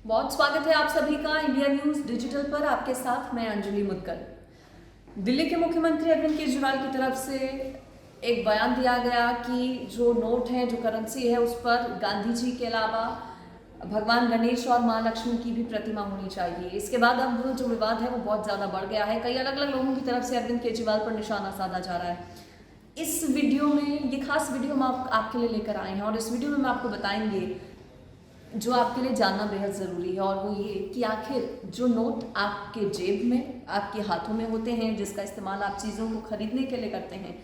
बहुत स्वागत है आप सभी का इंडिया न्यूज डिजिटल पर। आपके साथ मैं अंजलि मुदगल। दिल्ली के मुख्यमंत्री अरविंद केजरीवाल की तरफ से एक बयान दिया गया कि जो नोट है, जो करेंसी है, उस पर गांधी जी के अलावा भगवान गणेश और मां लक्ष्मी की भी प्रतिमा होनी चाहिए। इसके बाद अब जो विवाद है वो बहुत ज़्यादा बढ़ गया है। कई अलग अलग लोगों की तरफ से अरविंद केजरीवाल पर निशाना साधा जा रहा है। इस वीडियो में, ये खास वीडियो हम आपके लिए लेकर आए हैं और इस वीडियो में हम आपको बताएंगे जो आपके लिए जानना बेहद ज़रूरी है, और वो ये कि आखिर जो नोट आपके जेब में, आपके हाथों में होते हैं, जिसका इस्तेमाल आप चीज़ों को खरीदने के लिए करते हैं,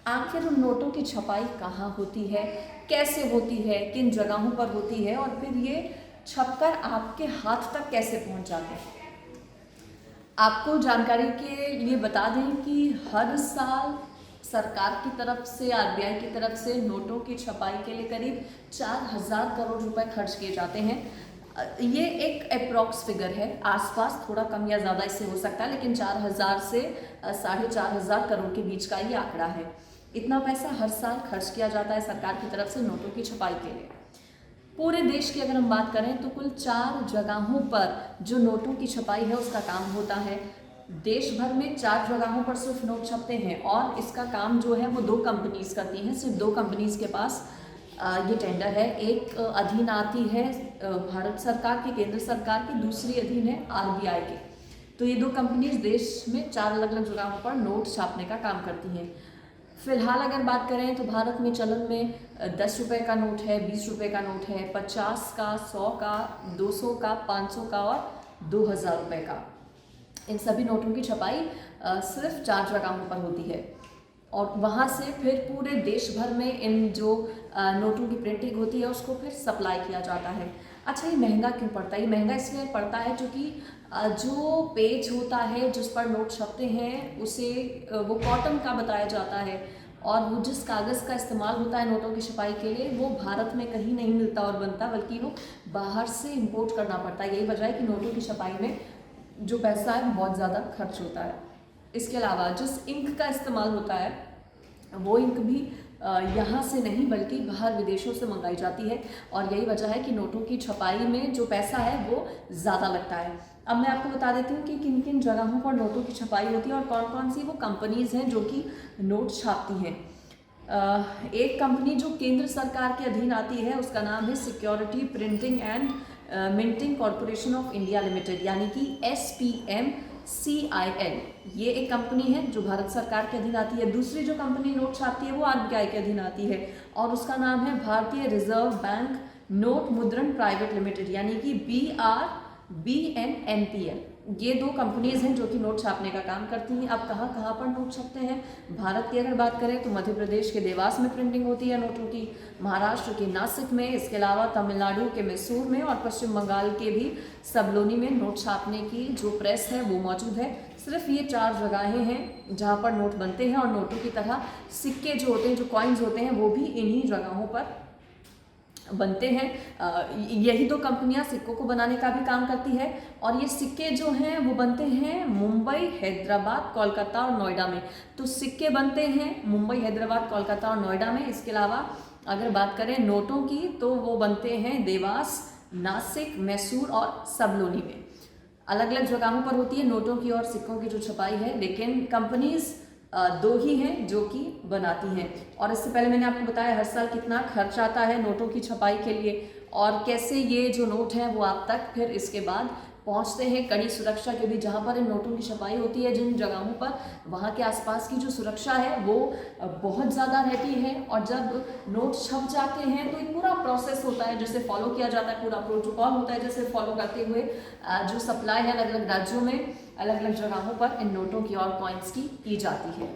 आखिर उन नोटों की छपाई कहाँ होती है, कैसे होती है, किन जगहों पर होती है, और फिर ये छपकर आपके हाथ तक कैसे पहुँच जाते हैं। आपको जानकारी के लिए बता दें कि हर साल सरकार की तरफ से, आरबीआई की तरफ से नोटों की छपाई के लिए करीब 4000 करोड़ रुपए खर्च किए जाते हैं। ये एक अप्रॉक्स फिगर है, आसपास थोड़ा कम या ज़्यादा इससे हो सकता है, लेकिन 4000 से 4500 करोड़ के बीच का ये आंकड़ा है। इतना पैसा हर साल खर्च किया जाता है सरकार की तरफ से नोटों की छपाई के लिए। पूरे देश की अगर हम बात करें तो कुल 4 जगहों पर जो नोटों की छपाई है उसका काम होता है। देश भर में 4 जगहों पर सिर्फ नोट छपते हैं और इसका काम जो है वो 2 कंपनीज करती हैं। सिर्फ 2 कंपनीज के पास ये टेंडर है। एक अधीन आती है भारत सरकार की, केंद्र सरकार की, दूसरी अधीन है आरबीआई के। तो ये 2 कंपनीज देश में 4 अलग अलग जगहों पर नोट छापने का काम करती हैं। फिलहाल अगर बात करें तो भारत में चलन में 10 रुपये का नोट है, 20 रुपये का नोट है, 50 का, 100 का, 200 का, 500 का और 2000 रुपये का। इन सभी नोटों की छपाई सिर्फ 4 जगहों पर होती है और वहाँ से फिर पूरे देश भर में इन जो नोटों की प्रिंटिंग होती है उसको फिर सप्लाई किया जाता है। अच्छा, ये महंगा क्यों पड़ता है? ये महंगा इसलिए पड़ता है क्योंकि जो पेज होता है जिस पर नोट छपते हैं उसे वो कॉटन का बताया जाता है, और वो जिस कागज़ का इस्तेमाल होता है नोटों की छपाई के लिए वो भारत में कहीं नहीं मिलता और बनता, बल्कि वो बाहर से इंपोर्ट करना पड़ता है। यही वजह है कि नोटों की छपाई में जो पैसा है बहुत ज़्यादा खर्च होता है। इसके अलावा जिस इंक का इस्तेमाल होता है वो इंक भी यहाँ से नहीं बल्कि बाहर विदेशों से मंगाई जाती है, और यही वजह है कि नोटों की छपाई में जो पैसा है वो ज़्यादा लगता है। अब मैं आपको बता देती हूँ कि किन किन जगहों पर नोटों की छपाई होती है और कौन कौन सी वो कंपनीज़ हैं जो कि नोट छापती हैं। एक कंपनी जो केंद्र सरकार के अधीन आती है उसका नाम है security printing and minting corporation of India limited, यानी कि SPMCIL। ये एक कंपनी है जो भारत सरकार के अधीन आती है। दूसरी जो कंपनी नोट छापती है वो आरबीआई के अधीन आती है और उसका नाम है भारतीय रिजर्व बैंक नोट मुद्रण प्राइवेट लिमिटेड, यानी कि BRBNNPL। ये 2 कंपनीज हैं जो कि नोट छापने का काम करती हैं। अब कहाँ कहाँ पर नोट छपते हैं? भारत की अगर बात करें तो मध्य प्रदेश के देवास में प्रिंटिंग होती है नोटों की, महाराष्ट्र के नासिक में, इसके अलावा तमिलनाडु के मैसूर में और पश्चिम बंगाल के भी सबलोनी में नोट छापने की जो प्रेस है वो मौजूद है। सिर्फ ये 4 जगहें हैं जहाँ पर नोट बनते हैं, और नोटों की तरह सिक्के जो होते हैं, जो कॉइन्स होते हैं, वो भी इन्हीं जगहों पर बनते हैं। यही 2 कंपनियां सिक्कों को बनाने का भी काम करती है, और ये सिक्के जो हैं वो बनते हैं मुंबई, हैदराबाद, कोलकाता और नोएडा में। तो सिक्के बनते हैं मुंबई, हैदराबाद, कोलकाता और नोएडा में। इसके अलावा अगर बात करें नोटों की तो वो बनते हैं देवास, नासिक, मैसूर और सबलोनी में। अलग अलग जगहों पर होती है नोटों की और सिक्कों की जो छपाई है, लेकिन कंपनीज 2 ही हैं जो कि बनाती हैं। और इससे पहले मैंने आपको बताया हर साल कितना खर्च आता है नोटों की छपाई के लिए, और कैसे ये जो नोट हैं वो आप तक फिर इसके बाद पहुंचते हैं कड़ी सुरक्षा के भी। जहां पर इन नोटों की छपाई होती है जिन जगहों पर, वहां के आसपास की जो सुरक्षा है वो बहुत ज़्यादा रहती है, और जब नोट छप जाते हैं तो एक पूरा प्रोसेस होता है जिसे फॉलो किया जाता है, पूरा प्रोटोकॉल होता है जिसे फॉलो करते हुए जो सप्लाई है अलग अलग राज्यों में, अलग अलग जगहों पर इन नोटों की और कॉइन्स की जाती है।